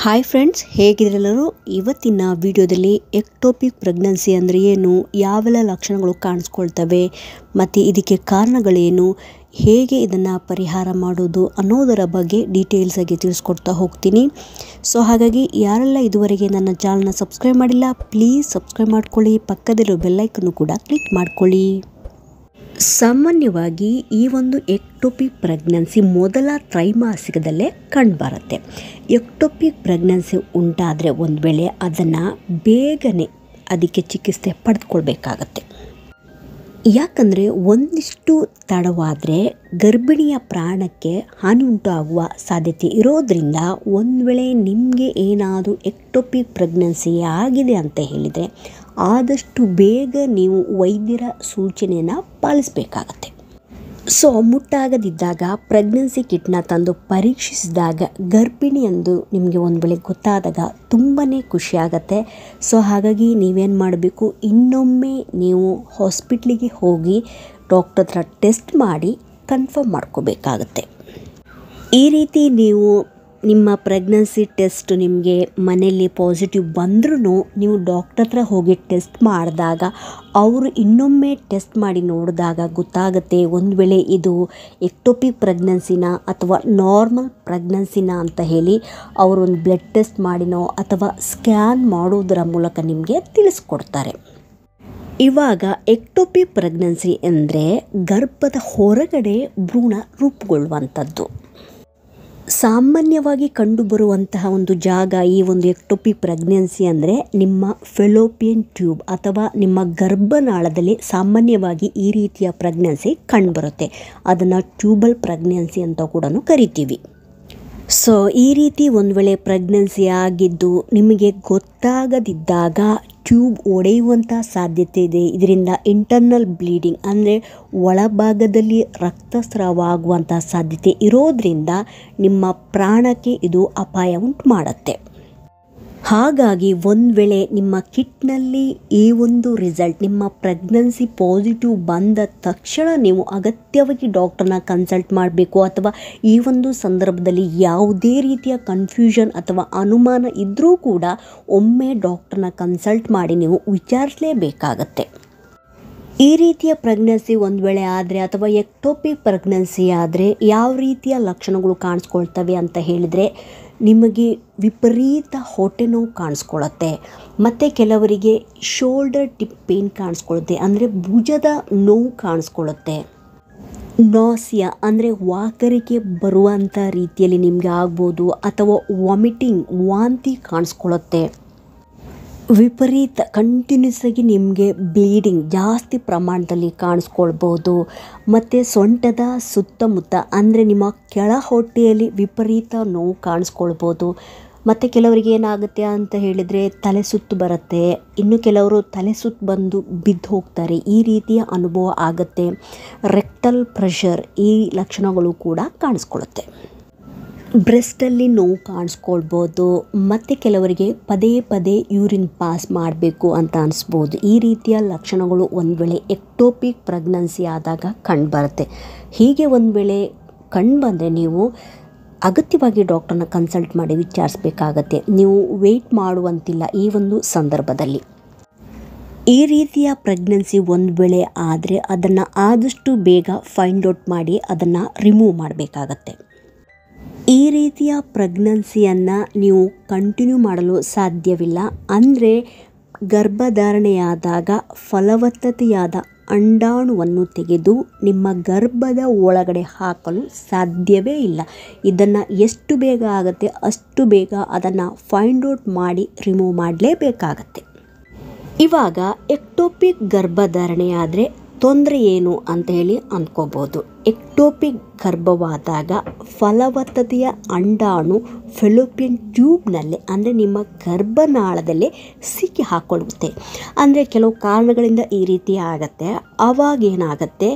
Hi friends, ಹೇಗಿದ್ರೆಲ್ಲರೂ? ಇವತ್ತಿನ ವಿಡಿಯೋದಲ್ಲಿ ectopic pregnancy ಅಂದರೆ ಏನು, ಯಾವೆಲ್ಲ ಲಕ್ಷಣಗಳು ಕಾಣಿಸ್ಕೊಳ್ತವೆ ಮತ್ತು ಇದಕ್ಕೆ ಕಾರಣಗಳೇನು, ಹೇಗೆ ಇದನ್ನು ಪರಿಹಾರ ಮಾಡೋದು ಅನ್ನೋದರ ಬಗ್ಗೆ ಡೀಟೇಲ್ಸ್ ಆಗಿ ತಿಳಿಸ್ಕೊಡ್ತಾ ಹೋಗ್ತೀನಿ. ಸೊ ಹಾಗಾಗಿ ಯಾರೆಲ್ಲ ಇದುವರೆಗೆ ನನ್ನ ಚಾನಲ್ನ ಸಬ್ಸ್ಕ್ರೈಬ್ ಮಾಡಿಲ್ಲ, ಪ್ಲೀಸ್ ಸಬ್ಸ್ಕ್ರೈಬ್ ಮಾಡ್ಕೊಳ್ಳಿ, ಪಕ್ಕದಲ್ಲಿರೋ ಬೆಲ್ಲೈಕನ್ನು ಕೂಡ ಕ್ಲಿಕ್ ಮಾಡ್ಕೊಳ್ಳಿ. ಸಾಮಾನ್ಯವಾಗಿ ಈ ಒಂದು ಎಕ್ಟೋಪಿಕ್ ಪ್ರೆಗ್ನೆನ್ಸಿ ಮೊದಲ ತ್ರೈಮಾಸಿಕದಲ್ಲೇ ಕಂಡುಬರುತ್ತೆ. ಎಕ್ಟೋಪಿಕ್ ಪ್ರೆಗ್ನೆನ್ಸಿ ಉಂಟಾದರೆ ಒಂದು ವೇಳೆ ಅದನ್ನು ಬೇಗನೆ ಅದಕ್ಕೆ ಚಿಕಿತ್ಸೆ ಪಡೆದುಕೊಳ್ಬೇಕಾಗತ್ತೆ. ಯಾಕಂದರೆ ಒಂದಿಷ್ಟು ತಡವಾದರೆ ಗರ್ಭಿಣಿಯ ಪ್ರಾಣಕ್ಕೆ ಹಾನಿ ಉಂಟಾಗುವ ಸಾಧ್ಯತೆ ಇರೋದರಿಂದ ಒಂದು ವೇಳೆ ನಿಮಗೆ ಏನಾದರೂ ಎಕ್ಟೋಪಿಕ್ ಪ್ರೆಗ್ನೆನ್ಸಿ ಆಗಿದೆ ಅಂತ ಹೇಳಿದರೆ ಆದಷ್ಟು ಬೇಗ ನೀವು ವೈದ್ಯರ ಸೂಚನೆಯನ್ನು ಪಾಲಿಸಬೇಕಾಗತ್ತೆ. ಸೊ ಮುಟ್ಟಾಗದಿದ್ದಾಗ ಪ್ರೆಗ್ನೆನ್ಸಿ ಕಿಟ್ನ ತಂದು ಪರೀಕ್ಷಿಸಿದಾಗ ಗರ್ಭಿಣಿ ಎಂದು ನಿಮಗೆ ಒಂದು ವೇಳೆ ಗೊತ್ತಾದಾಗ ತುಂಬಾ ಖುಷಿಯಾಗತ್ತೆ. ಸೊ ಹಾಗಾಗಿ ನೀವೇನು ಮಾಡಬೇಕು, ಇನ್ನೊಮ್ಮೆ ನೀವು ಹಾಸ್ಪಿಟ್ಲಿಗೆ ಹೋಗಿ ಡಾಕ್ಟರ್ ಹತ್ರ ಟೆಸ್ಟ್ ಮಾಡಿ ಕನ್ಫರ್ಮ್ ಮಾಡ್ಕೋಬೇಕಾಗತ್ತೆ. ಈ ರೀತಿ ನೀವು ನಿಮ್ಮ ಪ್ರೆಗ್ನೆನ್ಸಿ ಟೆಸ್ಟ್ ನಿಮಗೆ ಮನೆಯಲ್ಲಿ ಪಾಸಿಟಿವ್ ಬಂದ್ರೂ ನೀವು ಡಾಕ್ಟರ್ ಹತ್ರ ಹೋಗಿ ಟೆಸ್ಟ್ ಮಾಡಿದಾಗ ಅವರು ಇನ್ನೊಮ್ಮೆ ಟೆಸ್ಟ್ ಮಾಡಿ ನೋಡಿದಾಗ ಗೊತ್ತಾಗುತ್ತೆ ಒಂದು ವೇಳೆ ಇದು ಎಕ್ಟೋಪಿಕ್ ಪ್ರೆಗ್ನೆನ್ಸಿನ ಅಥವಾ ನಾರ್ಮಲ್ ಪ್ರೆಗ್ನೆನ್ಸಿನ ಅಂತ ಹೇಳಿ ಅವರು ಒಂದು ಬ್ಲಡ್ ಟೆಸ್ಟ್ ಮಾಡಿನೋ ಅಥವಾ ಸ್ಕ್ಯಾನ್ ಮಾಡೋದರ ಮೂಲಕ ನಿಮಗೆ ತಿಳಿಸ್ಕೊಡ್ತಾರೆ. ಇವಾಗ ಎಕ್ಟೋಪಿಕ್ ಪ್ರೆಗ್ನೆನ್ಸಿ ಅಂದರೆ ಗರ್ಭದ ಹೊರಗಡೆ ಭ್ರೂಣ ರೂಪುಗೊಳ್ಳುವಂಥದ್ದು. ಸಾಮಾನ್ಯವಾಗಿ ಕಂಡುಬರುವಂತಹ ಒಂದು ಜಾಗ ಈ ಒಂದು ಎಕ್ಟೋಪಿಕ್ ಪ್ರೆಗ್ನೆನ್ಸಿ ಅಂದರೆ ನಿಮ್ಮ ಫೆಲೋಪಿಯನ್ ಟ್ಯೂಬ್ ಅಥವಾ ನಿಮ್ಮ ಗರ್ಭನಾಳದಲ್ಲಿ ಸಾಮಾನ್ಯವಾಗಿ ಈ ರೀತಿಯ ಪ್ರೆಗ್ನೆನ್ಸಿ ಕಂಡುಬರುತ್ತೆ. ಅದನ್ನು ಟ್ಯೂಬಲ್ ಪ್ರೆಗ್ನೆನ್ಸಿ ಅಂತ ಕೂಡ ಕರಿತೀವಿ. ಸೊ ಈ ರೀತಿ ಒಂದು ವೇಳೆ ಪ್ರೆಗ್ನೆನ್ಸಿ ಆಗಿದ್ದು ನಿಮಗೆ ಗೊತ್ತಾಗದಿದ್ದಾಗ ಟ್ಯೂಬ್ ಒಡೆಯುವಂಥ ಸಾಧ್ಯತೆ ಇದೆ. ಇದರಿಂದ ಇಂಟರ್ನಲ್ ಬ್ಲೀಡಿಂಗ್ ಅಂದರೆ ಒಳಭಾಗದಲ್ಲಿ ರಕ್ತಸ್ರಾವ ಆಗುವಂಥ ಸಾಧ್ಯತೆ ಇರೋದರಿಂದ ನಿಮ್ಮ ಪ್ರಾಣಕ್ಕೆ ಇದು ಅಪಾಯ ಉಂಟು ಮಾಡುತ್ತೆ. ಹಾಗಾಗಿ ಒಂದು ವೇಳೆ ನಿಮ್ಮ ಕಿಟ್ನಲ್ಲಿ ಈ ಒಂದು ರಿಸಲ್ಟ್ ನಿಮ್ಮ ಪ್ರೆಗ್ನೆನ್ಸಿ ಪಾಸಿಟಿವ್ ಬಂದ ತಕ್ಷಣ ನೀವು ಅಗತ್ಯವಾಗಿ ಡಾಕ್ಟರ್ನ ಕನ್ಸಲ್ಟ್ ಮಾಡಬೇಕು. ಅಥವಾ ಈ ಒಂದು ಸಂದರ್ಭದಲ್ಲಿ ಯಾವುದೇ ರೀತಿಯ ಕನ್ಫ್ಯೂಷನ್ ಅಥವಾ ಅನುಮಾನ ಇದ್ದರೂ ಕೂಡ ಒಮ್ಮೆ ಡಾಕ್ಟರ್ನ ಕನ್ಸಲ್ಟ್ ಮಾಡಿ ನೀವು ವಿಚಾರಿಸಲೇಬೇಕಾಗತ್ತೆ. ಈ ರೀತಿಯ ಪ್ರೆಗ್ನೆನ್ಸಿ ಒಂದು ವೇಳೆ ಆದರೆ ಅಥವಾ ಎಕ್ಟೋಪಿಕ್ ಪ್ರೆಗ್ನೆನ್ಸಿ ಆದರೆ ಯಾವ ರೀತಿಯ ಲಕ್ಷಣಗಳು ಕಾಣಿಸ್ಕೊಳ್ತವೆ ಅಂತ ಹೇಳಿದರೆ ನಿಮಗೆ ವಿಪರೀತ ಹೊಟ್ಟೆ ನೋವು ಕಾಣಿಸ್ಕೊಳ್ಳುತ್ತೆ. ಮತ್ತು ಕೆಲವರಿಗೆ ಶೋಲ್ಡರ್ ಟಿಪ್ ಪೇನ್ ಕಾಣಿಸ್ಕೊಳ್ಳುತ್ತೆ, ಅಂದರೆ ಭುಜದ ನೋವು ಕಾಣಿಸ್ಕೊಳ್ಳುತ್ತೆ. ನಾಸಿಯಾ ಅಂದರೆ ವಾಕರಿಕೆ ಬರುವಂಥ ರೀತಿಯಲ್ಲಿ ನಿಮಗೆ ಆಗ್ಬೋದು, ಅಥವಾ ವಾಮಿಟಿಂಗ್ ವಾಂತಿ ಕಾಣಿಸ್ಕೊಳ್ಳುತ್ತೆ. ವಿಪರೀತ ಕಂಟಿನ್ಯೂಸ್ ಆಗಿ ನಿಮಗೆ ಬ್ಲೀಡಿಂಗ್ ಜಾಸ್ತಿ ಪ್ರಮಾಣದಲ್ಲಿ ಕಾಣಿಸ್ಕೊಳ್ಬೋದು. ಮತ್ತು ಸೊಂಟದ ಸುತ್ತಮುತ್ತ ಅಂದರೆ ನಿಮ್ಮ ಕೆಳ ಹೊಟ್ಟೆಯಲ್ಲಿ ವಿಪರೀತ ನೋವು ಕಾಣಿಸ್ಕೊಳ್ಬೋದು. ಮತ್ತು ಕೆಲವರಿಗೆ ಏನಾಗುತ್ತೆ ಅಂತ ಹೇಳಿದರೆ ತಲೆ ಸುತ್ತು ಬರುತ್ತೆ, ಇನ್ನು ಕೆಲವರು ತಲೆ ಸುತ್ತು ಬಂದು ಬಿದ್ದು ಹೋಗ್ತಾರೆ. ಈ ರೀತಿಯ ಅನುಭವ ಆಗುತ್ತೆ. ರೆಕ್ಟಲ್ ಪ್ರೆಷರ್ ಈ ಲಕ್ಷಣಗಳು ಕೂಡ ಕಾಣಿಸ್ಕೊಳ್ಳುತ್ತೆ. ಬ್ರೆಸ್ಟಲ್ಲಿ ನೋವು ಕಾಣಿಸ್ಕೊಳ್ಬೋದು. ಮತ್ತು ಕೆಲವರಿಗೆ ಪದೇ ಪದೇ ಯೂರಿನ್ ಪಾಸ್ ಮಾಡಬೇಕು ಅಂತ ಅನಿಸ್ಬೋದು. ಈ ರೀತಿಯ ಲಕ್ಷಣಗಳು ಒಂದು ವೇಳೆ ಎಕ್ಟೋಪಿಕ್ ಪ್ರೆಗ್ನೆನ್ಸಿ ಆದಾಗ ಕಂಡುಬರುತ್ತೆ. ಹೀಗೆ ಒಂದು ವೇಳೆ ಕಂಡುಬಂದರೆ ನೀವು ಅಗತ್ಯವಾಗಿ ಡಾಕ್ಟರ್ನ ಕನ್ಸಲ್ಟ್ ಮಾಡಿ ವಿಚಾರಿಸಬೇಕಾಗತ್ತೆ. ನೀವು ವೆಯ್ಟ್ ಮಾಡುವಂತಿಲ್ಲ ಈ ಒಂದು ಸಂದರ್ಭದಲ್ಲಿ. ಈ ರೀತಿಯ ಪ್ರೆಗ್ನೆನ್ಸಿ ಒಂದು ವೇಳೆ ಆದರೆ ಅದನ್ನು ಆದಷ್ಟು ಬೇಗ ಫೈಂಡ್ ಔಟ್ ಮಾಡಿ ಅದನ್ನು ರಿಮೂವ್ ಮಾಡಬೇಕಾಗತ್ತೆ. ಈ ರೀತಿಯ ಪ್ರೆಗ್ನೆನ್ಸಿಯನ್ನು ನೀವು ಕಂಟಿನ್ಯೂ ಮಾಡಲು ಸಾಧ್ಯವಿಲ್ಲ. ಅಂದರೆ ಗರ್ಭಧಾರಣೆಯಾದಾಗ ಫಲವತ್ತತೆಯಾದ ಅಂಡಾಣುವನ್ನು ತೆಗೆದು ನಿಮ್ಮ ಗರ್ಭದ ಒಳಗಡೆ ಹಾಕಲು ಸಾಧ್ಯವೇ ಇಲ್ಲ. ಇದನ್ನು ಎಷ್ಟು ಬೇಗ ಆಗುತ್ತೆ ಅಷ್ಟು ಬೇಗ ಅದನ್ನು ಫೈಂಡ್ ಔಟ್ ಮಾಡಿ ರಿಮೂವ್ ಮಾಡಲೇಬೇಕಾಗತ್ತೆ. ಇವಾಗ ಎಕ್ಟೋಪಿಕ್ ಗರ್ಭಧಾರಣೆಯಾದರೆ ತೊಂದರೆ ಏನು ಅಂತ ಹೇಳಿ ಅಂದ್ಕೋಬೋದು. ಎಕ್ಟೋಪಿಕ್ ಗರ್ಭವಾದಾಗ ಫಲವತ್ತತೆಯ ಅಂಡಾಣು ಫೆಲೋಪಿಯನ್ ಟ್ಯೂಬ್ನಲ್ಲಿ ಅಂದರೆ ನಿಮ್ಮ ಗರ್ಭನಾಳದಲ್ಲಿ ಸಿಕ್ಕಿ ಹಾಕ್ಕೊಳ್ಳುತ್ತೆ. ಅಂದರೆ ಕೆಲವು ಕಾರಣಗಳಿಂದ ಈ ರೀತಿ ಆಗುತ್ತೆ. ಆವಾಗೇನಾಗುತ್ತೆ,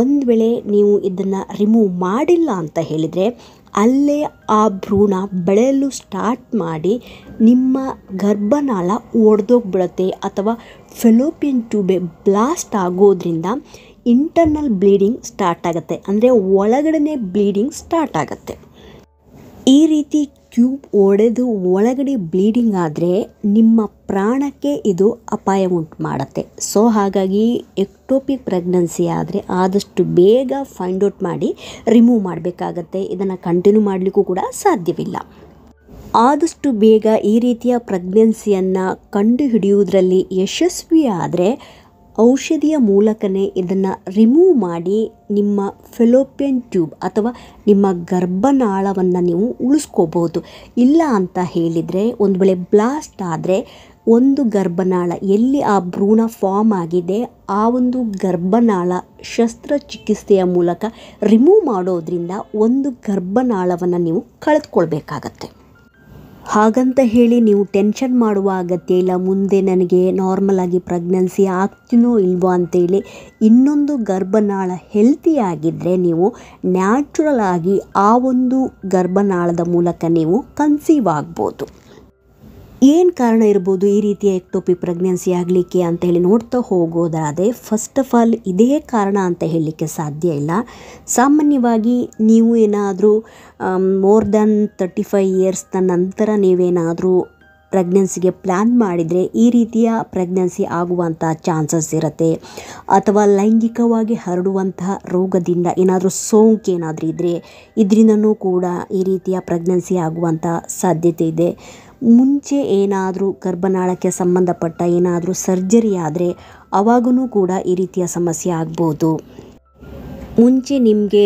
ಒಂದು ವೇಳೆ ನೀವು ಇದನ್ನು ರಿಮೂವ್ ಮಾಡಿಲ್ಲ ಅಂತ ಹೇಳಿದರೆ ಅಲ್ಲೇ ಆ ಭ್ರೂಣ ಬೆಳೆಯಲು ಸ್ಟಾರ್ಟ್ ಮಾಡಿ ನಿಮ್ಮ ಗರ್ಭನಾಳ ಒಡೆದೋಗ್ಬಿಡುತ್ತೆ. ಅಥವಾ ಫೆಲೋಪಿಯನ್ ಟ್ಯೂಬೆ ಬ್ಲಾಸ್ಟ್ ಆಗೋದ್ರಿಂದ ಇಂಟರ್ನಲ್ ಬ್ಲೀಡಿಂಗ್ ಸ್ಟಾರ್ಟ್ ಆಗುತ್ತೆ, ಅಂದರೆ ಒಳಗಡೆ ಬ್ಲೀಡಿಂಗ್ ಸ್ಟಾರ್ಟ್ ಆಗುತ್ತೆ. ಈ ರೀತಿ ಟ್ಯೂಬ್ ಒಡೆದು ಒಳಗಡೆ ಬ್ಲೀಡಿಂಗ್ ಆದರೆ ನಿಮ್ಮ ಪ್ರಾಣಕ್ಕೆ ಇದು ಅಪಾಯ ಉಂಟು ಮಾಡುತ್ತೆ. ಸೊ ಹಾಗಾಗಿ ಎಕ್ಟೋಪಿಕ್ ಪ್ರೆಗ್ನೆನ್ಸಿ ಆದರೆ ಆದಷ್ಟು ಬೇಗ ಫೈಂಡ್ ಔಟ್ ಮಾಡಿ ರಿಮೂವ್ ಮಾಡಬೇಕಾಗತ್ತೆ. ಇದನ್ನು ಕಂಟಿನ್ಯೂ ಮಾಡಲಿಕ್ಕೂ ಕೂಡ ಸಾಧ್ಯವಿಲ್ಲ. ಆದಷ್ಟು ಬೇಗ ಈ ರೀತಿಯ ಪ್ರೆಗ್ನೆನ್ಸಿಯನ್ನು ಕಂಡುಹಿಡಿಯುವುದರಲ್ಲಿ ಯಶಸ್ವಿಯಾದರೆ ಔಷಧಿಯ ಮೂಲಕನೇ ಇದನ್ನು ರಿಮೂವ್ ಮಾಡಿ ನಿಮ್ಮ ಫೆಲೋಪಿಯನ್ ಟ್ಯೂಬ್ ಅಥವಾ ನಿಮ್ಮ ಗರ್ಭನಾಳವನ್ನು ನೀವು ಉಳಿಸ್ಕೋಬೋದು. ಇಲ್ಲ ಅಂತ ಹೇಳಿದರೆ ಒಂದು ವೇಳೆ ಬ್ಲಾಸ್ಟ್ ಆದರೆ ಒಂದು ಗರ್ಭನಾಳ ಎಲ್ಲಿ ಆ ಭ್ರೂಣ ಫಾರ್ಮ್ ಆಗಿದೆ ಆ ಒಂದು ಗರ್ಭನಾಳ ಶಸ್ತ್ರಚಿಕಿತ್ಸೆಯ ಮೂಲಕ ರಿಮೂವ್ ಮಾಡೋದ್ರಿಂದ ಒಂದು ಗರ್ಭನಾಳವನ್ನು ನೀವು ಕಳೆದುಕೊಳ್ಬೇಕಾಗತ್ತೆ. ಹಾಗಂತ ಹೇಳಿ ನೀವು ಟೆನ್ಷನ್ ಮಾಡುವ ಅಗತ್ಯ ಇಲ್ಲ. ಮುಂದೆ ನನಗೆ ನಾರ್ಮಲ್ ಆಗಿ ಪ್ರೆಗ್ನೆನ್ಸಿ ಆಗ್ತೀನೋ ಇಲ್ವೋ ಅಂತೇಳಿ ಇನ್ನೊಂದು ಗರ್ಭನಾಳ ಹೆಲ್ತಿಯಾಗಿದ್ದರೆ ನೀವು ನ್ಯಾಚುರಲ್ ಆಗಿ ಆ ಒಂದು ಗರ್ಭನಾಳದ ಮೂಲಕ ನೀವು ಕನ್ಸೀವ್ ಆಗ್ಬೋದು. ಏನು ಕಾರಣ ಇರ್ಬೋದು ಈ ರೀತಿಯ ಎಕ್ಟೋಪಿಕ್ ಪ್ರೆಗ್ನೆನ್ಸಿ ಆಗಲಿಕ್ಕೆ ಅಂತ ಹೇಳಿ ನೋಡ್ತಾ ಹೋಗೋದಾದರೆ ಫಸ್ಟ್ ಆಫ್ ಆಲ್ ಇದೇ ಕಾರಣ ಅಂತ ಹೇಳಲಿಕ್ಕೆ ಸಾಧ್ಯ ಇಲ್ಲ. ಸಾಮಾನ್ಯವಾಗಿ ನೀವು ಏನಾದರೂ ಮೋರ್ ದ್ಯಾನ್ 35 ಇಯರ್ಸ್ನ ನಂತರ ನೀವೇನಾದರೂ ಪ್ರೆಗ್ನೆನ್ಸಿಗೆ ಪ್ಲ್ಯಾನ್ ಮಾಡಿದರೆ ಈ ರೀತಿಯ ಪ್ರೆಗ್ನೆನ್ಸಿ ಆಗುವಂಥ ಚಾನ್ಸಸ್ ಇರುತ್ತೆ. ಅಥವಾ ಲೈಂಗಿಕವಾಗಿ ಹರಡುವಂತಹ ರೋಗದಿಂದ ಏನಾದರೂ ಸೋಂಕು ಏನಾದರೂ ಇದ್ದರೆ ಇದರಿಂದನೂ ಕೂಡ ಈ ರೀತಿಯ ಪ್ರೆಗ್ನೆನ್ಸಿ ಆಗುವಂಥ ಸಾಧ್ಯತೆ ಇದೆ. ಮುಂಚೆ ಏನಾದರೂ ಗರ್ಭನಾಳಕ್ಕೆ ಸಂಬಂಧಪಟ್ಟ ಏನಾದರೂ ಸರ್ಜರಿ ಆದರೆ ಆವಾಗೂ ಕೂಡ ಈ ರೀತಿಯ ಸಮಸ್ಯೆ ಆಗ್ಬೋದು. ಮುಂಚೆ ನಿಮಗೆ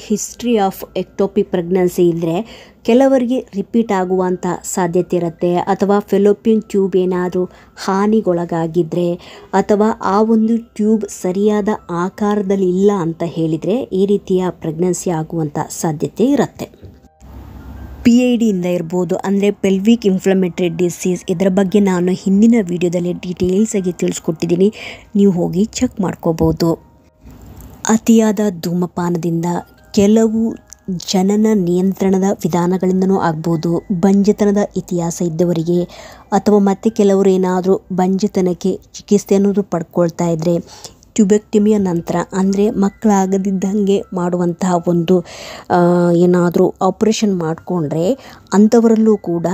ಹಿಸ್ಟ್ರಿ ಆಫ್ ಎಕ್ಟೋಪಿಕ್ ಪ್ರೆಗ್ನೆನ್ಸಿ ಇದ್ದರೆ ಕೆಲವರಿಗೆ ರಿಪೀಟ್ ಆಗುವಂಥ ಸಾಧ್ಯತೆ ಇರುತ್ತೆ. ಅಥವಾ ಫೆಲೋಪಿಯನ್ ಟ್ಯೂಬ್ ಏನಾದರೂ ಹಾನಿಗೊಳಗಾಗಿದ್ದರೆ ಅಥವಾ ಆ ಒಂದು ಟ್ಯೂಬ್ ಸರಿಯಾದ ಆಕಾರದಲ್ಲಿ ಇಲ್ಲ ಅಂತ ಹೇಳಿದರೆ ಈ ರೀತಿಯ ಪ್ರೆಗ್ನೆನ್ಸಿ ಆಗುವಂಥ ಸಾಧ್ಯತೆ ಇರುತ್ತೆ. PID ಇಂದ ಇರ್ಬೋದು, ಅಂದರೆ ಪೆಲ್ವಿಕ್ ಇನ್ಫ್ಲಮೇಟರಿ ಡಿಸೀಸ್. ಇದರ ಬಗ್ಗೆ ನಾನು ಹಿಂದಿನ ವಿಡಿಯೋದಲ್ಲಿ ಡೀಟೇಲ್ಸಾಗಿ ತಿಳಿಸ್ಕೊಟ್ಟಿದ್ದೀನಿ, ನೀವು ಹೋಗಿ ಚೆಕ್ ಮಾಡ್ಕೋಬೋದು. ಅತಿಯಾದ ಧೂಮಪಾನದಿಂದ ಕೆಲವು ಜನನ ನಿಯಂತ್ರಣದ ವಿಧಾನಗಳಿಂದನೂ ಆಗ್ಬೋದು. ಬಂಜೆತನದ ಇತಿಹಾಸ ಇದ್ದವರಿಗೆ ಅಥವಾ ಮತ್ತೆ ಕೆಲವರು ಏನಾದರೂ ಬಂಜೆತನಕ್ಕೆ ಚಿಕಿತ್ಸೆಯನ್ನು ಪಡ್ಕೊಳ್ತಾ ಇದ್ದರೆ ಟ್ಯೂಬೆಕ್ಟಮಿಯ ನಂತರ ಅಂದರೆ ಮಕ್ಕಳಾಗದಿದ್ದಂಗೆ ಮಾಡುವಂತಹ ಒಂದು ಏನಾದರೂ ಆಪರೇಷನ್ ಮಾಡಿಕೊಂಡ್ರೆ ಅಂಥವರಲ್ಲೂ ಕೂಡ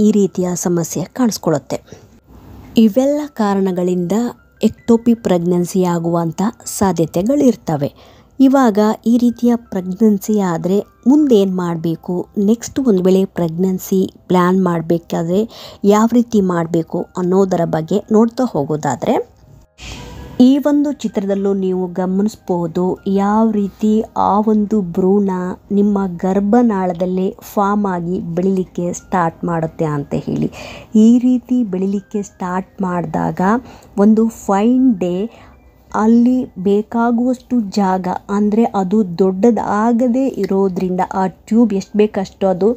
ಈ ರೀತಿಯ ಸಮಸ್ಯೆ ಕಾಣಿಸ್ಕೊಳ್ಳುತ್ತೆ. ಇವೆಲ್ಲ ಕಾರಣಗಳಿಂದ ಎಕ್ಟೋಪಿಕ್ ಪ್ರೆಗ್ನೆನ್ಸಿ ಆಗುವಂಥ ಸಾಧ್ಯತೆಗಳಿರ್ತವೆ. ಇವಾಗ ಈ ರೀತಿಯ ಪ್ರೆಗ್ನೆನ್ಸಿ ಆದರೆ ಮುಂದೇನು ಮಾಡಬೇಕು, ನೆಕ್ಸ್ಟ್ ಒಂದು ವೇಳೆ ಪ್ರೆಗ್ನೆನ್ಸಿ ಪ್ಲ್ಯಾನ್ ಮಾಡಬೇಕಾದ್ರೆ ಯಾವ ರೀತಿ ಮಾಡಬೇಕು ಅನ್ನೋದರ ಬಗ್ಗೆ ನೋಡ್ತಾ ಹೋಗೋದಾದರೆ ಈ ಒಂದು ಚಿತ್ರದಲ್ಲೂ ನೀವು ಗಮನಿಸ್ಬೋದು ಯಾವ ರೀತಿ ಆ ಒಂದು ಭ್ರೂಣ ನಿಮ್ಮ ಗರ್ಭನಾಳದಲ್ಲೇ ಫಾರ್ಮ್ ಆಗಿ ಬೆಳಿಲಿಕ್ಕೆ ಸ್ಟಾರ್ಟ್ ಮಾಡುತ್ತೆ ಅಂತ ಹೇಳಿ. ಈ ರೀತಿ ಬೆಳಿಲಿಕ್ಕೆ ಸ್ಟಾರ್ಟ್ ಮಾಡಿದಾಗ ಒಂದು ಫೈನ್ ಡೇ ಅಲ್ಲಿ ಬೇಕಾಗುವಷ್ಟು ಜಾಗ ಅಂದರೆ ಅದು ದೊಡ್ಡದಾಗದೇ ಇರೋದ್ರಿಂದ ಆ ಟ್ಯೂಬ್ ಎಷ್ಟು ಬೇಕಷ್ಟು ಅದು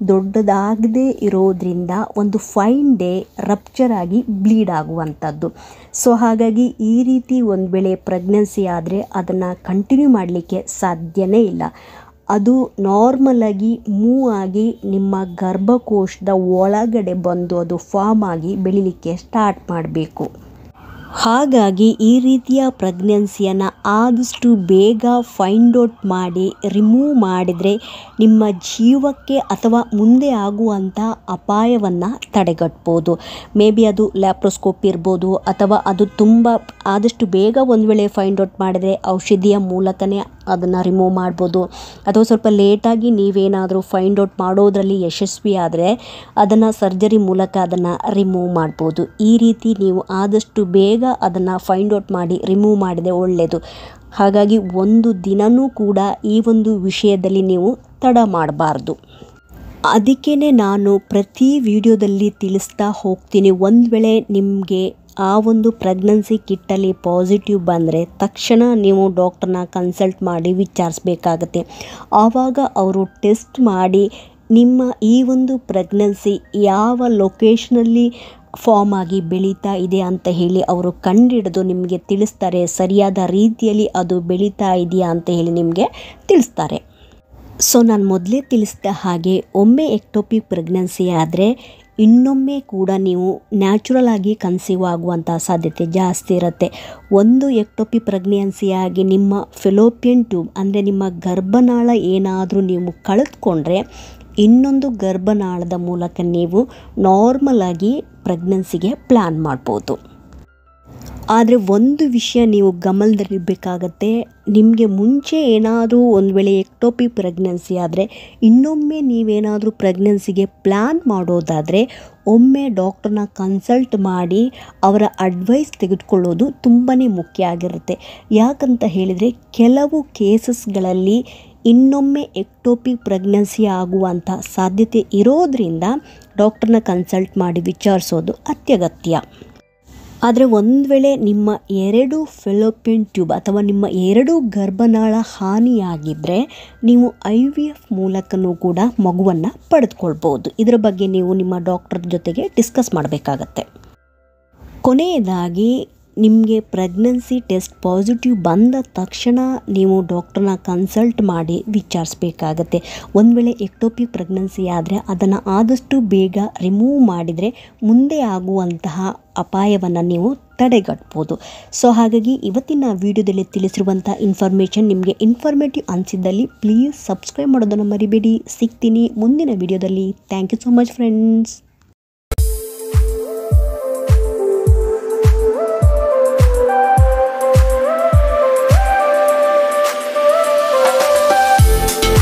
ದೊಡ್ಡದಾಗದೇ ಇರೋದ್ರಿಂದ ಒಂದು ಫೈನ್ ಡೇ ರಪ್ಚರ್ ಆಗಿ ಬ್ಲೀಡ್ ಆಗುವಂಥದ್ದು. ಸೊ ಹಾಗಾಗಿ ಈ ರೀತಿ ಒಂದು ವೇಳೆ ಪ್ರೆಗ್ನೆನ್ಸಿ ಆದರೆ ಅದನ್ನು ಕಂಟಿನ್ಯೂ ಮಾಡಲಿಕ್ಕೆ ಸಾಧ್ಯನೇ ಇಲ್ಲ. ಅದು ನಾರ್ಮಲಾಗಿ ಮೂವ್ ಆಗಿ ನಿಮ್ಮ ಗರ್ಭಕೋಶದ ಒಳಗಡೆ ಬಂದು ಅದು ಫಾರ್ಮ್ ಆಗಿ ಬೆಳಿಲಿಕ್ಕೆ ಸ್ಟಾರ್ಟ್ ಮಾಡಬೇಕು. ಹಾಗಾಗಿ ಈ ರೀತಿಯ ಪ್ರೆಗ್ನೆನ್ಸಿಯನ್ನು ಆದಷ್ಟು ಬೇಗ ಫೈಂಡ್ ಔಟ್ ಮಾಡಿ ರಿಮೂವ್ ಮಾಡಿದರೆ ನಿಮ್ಮ ಜೀವಕ್ಕೆ ಅಥವಾ ಮುಂದೆ ಆಗುವಂಥ ಅಪಾಯವನ್ನು ತಡೆಗಟ್ಬೋದು. ಮೇ ಬಿ ಅದು ಲ್ಯಾಪ್ರೋಸ್ಕೋಪಿ ಇರ್ಬೋದು ಅಥವಾ ಅದು ತುಂಬ ಆದಷ್ಟು ಬೇಗ ಒಂದು ವೇಳೆ ಫೈಂಡ್ ಔಟ್ ಮಾಡಿದರೆ ಔಷಧಿಯ ಮೂಲಕನೇ ಅದನ್ನು ರಿಮೂವ್ ಮಾಡ್ಬೋದು. ಅಥವಾ ಸ್ವಲ್ಪ ಲೇಟಾಗಿ ನೀವೇನಾದರೂ ಫೈಂಡ್ ಔಟ್ ಮಾಡೋದರಲ್ಲಿ ಯಶಸ್ವಿ ಆದರೆ ಅದನ್ನು ಸರ್ಜರಿ ಮೂಲಕ ಅದನ್ನು ರಿಮೂವ್ ಮಾಡ್ಬೋದು. ಈ ರೀತಿ ನೀವು ಆದಷ್ಟು ಬೇಗ ಅದನ್ನು ಫೈಂಡ್ ಔಟ್ ಮಾಡಿ ರಿಮೂವ್ ಮಾಡಿದರೆ ಒಳ್ಳೆಯದು. ಹಾಗಾಗಿ ಒಂದು ದಿನವೂ ಕೂಡ ಈ ಒಂದು ವಿಷಯದಲ್ಲಿ ನೀವು ತಡ ಮಾಡಬಾರ್ದು. ಅದಕ್ಕೇ ನಾನು ಪ್ರತಿ ವಿಡಿಯೋದಲ್ಲಿ ತಿಳಿಸ್ತಾ ಹೋಗ್ತೀನಿ, ಒಂದು ವೇಳೆ ನಿಮಗೆ ಆ ಒಂದು ಪ್ರೆಗ್ನೆನ್ಸಿ ಕಿಟ್ಟಲ್ಲಿ ಪಾಸಿಟಿವ್ ಬಂದರೆ ತಕ್ಷಣ ನೀವು ಡಾಕ್ಟರ್ನ ಕನ್ಸಲ್ಟ್ ಮಾಡಿ ವಿಚಾರಿಸಬೇಕಾಗತ್ತೆ. ಆವಾಗ ಅವರು ಟೆಸ್ಟ್ ಮಾಡಿ ನಿಮ್ಮ ಈ ಒಂದು ಪ್ರೆಗ್ನೆನ್ಸಿ ಯಾವ ಲೊಕೇಶನಲ್ಲಿ ಫಾರ್ಮ್ ಆಗಿ ಬೆಳೀತಾ ಇದೆ ಅಂತ ಹೇಳಿ ಅವರು ಕಂಡುಹಿಡಿದು ನಿಮಗೆ ತಿಳಿಸ್ತಾರೆ. ಸರಿಯಾದ ರೀತಿಯಲ್ಲಿ ಅದು ಬೆಳೀತಾ ಇದೆಯಾ ಅಂತ ಹೇಳಿ ನಿಮಗೆ ತಿಳಿಸ್ತಾರೆ. ಸೊ ನಾನು ಮೊದಲೇ ತಿಳಿಸಿದ ಹಾಗೆ ಒಮ್ಮೆ ಎಕ್ಟೋಪಿಕ್ ಪ್ರೆಗ್ನೆನ್ಸಿ ಆದರೆ ಇನ್ನೊಮ್ಮೆ ಕೂಡ ನೀವು ನ್ಯಾಚುರಲ್ ಆಗಿ ಕನ್ಸೀವ್ ಆಗುವಂಥ ಸಾಧ್ಯತೆ ಜಾಸ್ತಿ ಇರುತ್ತೆ. ಒಂದು ಎಕ್ಟೋಪಿಕ್ ಪ್ರೆಗ್ನೆನ್ಸಿಯಾಗಿ ನಿಮ್ಮ ಫೆಲೋಪಿಯನ್ ಟ್ಯೂಬ್ ಅಂದರೆ ನಿಮ್ಮ ಗರ್ಭನಾಳ ಏನಾದರೂ ನೀವು ಕಳೆದುಕೊಂಡ್ರೆ ಇನ್ನೊಂದು ಗರ್ಭನಾಳದ ಮೂಲಕ ನೀವು ನಾರ್ಮಲ್ ಆಗಿ ಪ್ರೆಗ್ನೆನ್ಸಿಗೆ ಪ್ಲ್ಯಾನ್ ಮಾಡ್ಬೋದು. ಆದರೆ ಒಂದು ವಿಷಯ ನೀವು ಗಮನದಲ್ಲಿರಬೇಕಾಗತ್ತೆ, ನಿಮಗೆ ಮುಂಚೆ ಏನಾದರೂ ಒಂದು ವೇಳೆ ಎಕ್ಟೋಪಿಕ್ ಪ್ರೆಗ್ನೆನ್ಸಿ ಆದರೆ ಇನ್ನೊಮ್ಮೆ ನೀವೇನಾದರೂ ಪ್ರೆಗ್ನೆನ್ಸಿಗೆ ಪ್ಲ್ಯಾನ್ ಮಾಡೋದಾದರೆ ಒಮ್ಮೆ ಡಾಕ್ಟ್ರನ್ನ ಕನ್ಸಲ್ಟ್ ಮಾಡಿ ಅವರ ಅಡ್ವೈಸ್ ತೆಗೆದುಕೊಳ್ಳೋದು ತುಂಬಾ ಮುಖ್ಯ ಆಗಿರುತ್ತೆ. ಯಾಕಂತ ಹೇಳಿದರೆ ಕೆಲವು ಕೇಸಸ್ಗಳಲ್ಲಿ ಇನ್ನೊಮ್ಮೆ ಎಕ್ಟೋಪಿಕ್ ಪ್ರೆಗ್ನೆನ್ಸಿ ಆಗುವಂಥ ಸಾಧ್ಯತೆ ಇರೋದರಿಂದ ಡಾಕ್ಟ್ರನ್ನ ಕನ್ಸಲ್ಟ್ ಮಾಡಿ ವಿಚಾರಿಸೋದು ಅತ್ಯಗತ್ಯ. ಆದರೆ ಒಂದು ವೇಳೆ ನಿಮ್ಮ 2 ಫೆಲೋಪಿಯನ್ ಟ್ಯೂಬ್ ಅಥವಾ ನಿಮ್ಮ 2 ಗರ್ಭನಾಳ ಹಾನಿಯಾಗಿದ್ದರೆ ನೀವು IVF ಮೂಲಕನೂ ಕೂಡ ಮಗುವನ್ನು ಪಡೆದುಕೊಳ್ಬೋದು. ಇದರ ಬಗ್ಗೆ ನೀವು ನಿಮ್ಮ ಡಾಕ್ಟರ್ ಜೊತೆಗೆ ಡಿಸ್ಕಸ್ ಮಾಡಬೇಕಾಗತ್ತೆ. ಕೊನೆಯದಾಗಿ ನಿಮಗೆ ಪ್ರೆಗ್ನೆನ್ಸಿ ಟೆಸ್ಟ್ ಪಾಸಿಟಿವ್ ಬಂದ ತಕ್ಷಣ ನೀವು ಡಾಕ್ಟ್ರನ್ನ ಕನ್ಸಲ್ಟ್ ಮಾಡಿ ವಿಚಾರಿಸಬೇಕಾಗತ್ತೆ. ಒಂದು ವೇಳೆ ಎಕ್ಟೋಪಿಕ್ ಪ್ರೆಗ್ನೆನ್ಸಿ ಆದರೆ ಅದನ್ನು ಆದಷ್ಟು ಬೇಗ ರಿಮೂವ್ ಮಾಡಿದರೆ ಮುಂದೆ ಆಗುವಂತಹ ಅಪಾಯವನ್ನು ನೀವು ತಡೆಗಟ್ಬೋದು. ಸೊ ಹಾಗಾಗಿ ಇವತ್ತಿನ ವಿಡಿಯೋದಲ್ಲಿ ತಿಳಿಸಿರುವಂಥ ಇನ್ಫಾರ್ಮೇಷನ್ ನಿಮಗೆ ಇನ್ಫಾರ್ಮೇಟಿವ್ ಅನಿಸಿದ್ದಲ್ಲಿ ಪ್ಲೀಸ್ ಸಬ್ಸ್ಕ್ರೈಬ್ ಮಾಡೋದನ್ನು ಮರಿಬೇಡಿ. ಸಿಗ್ತೀನಿ ಮುಂದಿನ ವಿಡಿಯೋದಲ್ಲಿ. Thank you so much friends.